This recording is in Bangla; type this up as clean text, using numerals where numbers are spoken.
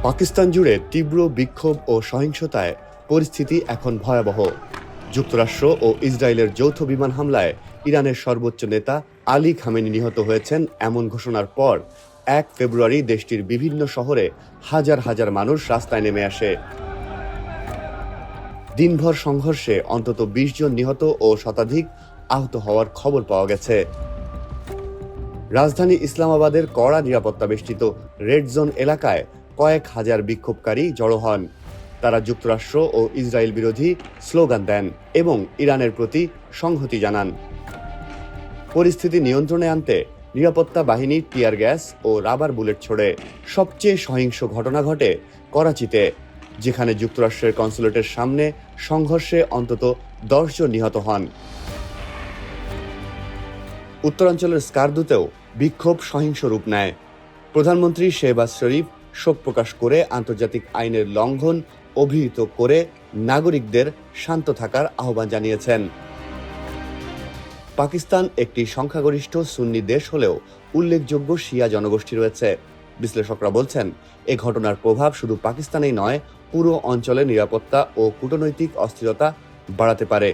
পাকিস্তান জুড়ে তীব্র বিক্ষোভ ও সহিংসতায় পরিস্থিতি এখন ভয়াবহ। যুক্তরাষ্ট্র ও ইসরায়েলের যৌথ বিমান হামলায় ইরানের সর্বোচ্চ নেতা আলী খামেনি নিহত হয়েছেন এমন ঘোষণার পর ১ ফেব্রুয়ারি দেশটির বিভিন্ন শহরে হাজার হাজার মানুষ রাস্তায় নেমে আসে। দিনভর সংঘর্ষে অন্তত ২০ জন নিহত ও শতাধিক আহত হওয়ার খবর পাওয়া গেছে। রাজধানী ইসলামাবাদের কড়া নিরাপত্তা বেষ্টিত রেড জোন এলাকায় কয়েক হাজার বিক্ষোভকারী জড়ো হন। তারা যুক্তরাষ্ট্র ও ইসরায়েল বিরোধী স্লোগান দেন এবং ইরানের প্রতি সংহতি জানান। পরিস্থিতি নিয়ন্ত্রণে আনতে নিরাপত্তা বাহিনী টিয়ার গ্যাস ও রাবার বুলেট ছোড়ে। সবচেয়ে সহিংস ঘটনা ঘটে করাচিতে, যেখানে যুক্তরাষ্ট্রের কনসুলেটের সামনে সংঘর্ষে অন্তত ১০ জন নিহত হন। উত্তরাঞ্চলের স্কারদুতেও বিক্ষোভ সহিংস রূপ নেয়। প্রধানমন্ত্রী শেহবাজ শরীফ শোক প্রকাশ করে আন্তর্জাতিক আইনের লঙ্ঘন অভিহিত করে নাগরিকদের শান্ত থাকার আহ্বান জানিয়েছেন। পাকিস্তান একটি সংখ্যাগরিষ্ঠ সুন্নি দেশ হলেও উল্লেখযোগ্য শিয়া জনগোষ্ঠী রয়েছে। বিশ্লেষকরা বলছেন, এ ঘটনার প্রভাব শুধু পাকিস্তানেই নয়, পুরো অঞ্চলে নিরাপত্তা ও কূটনৈতিক অস্থিরতা বাড়াতে পারে।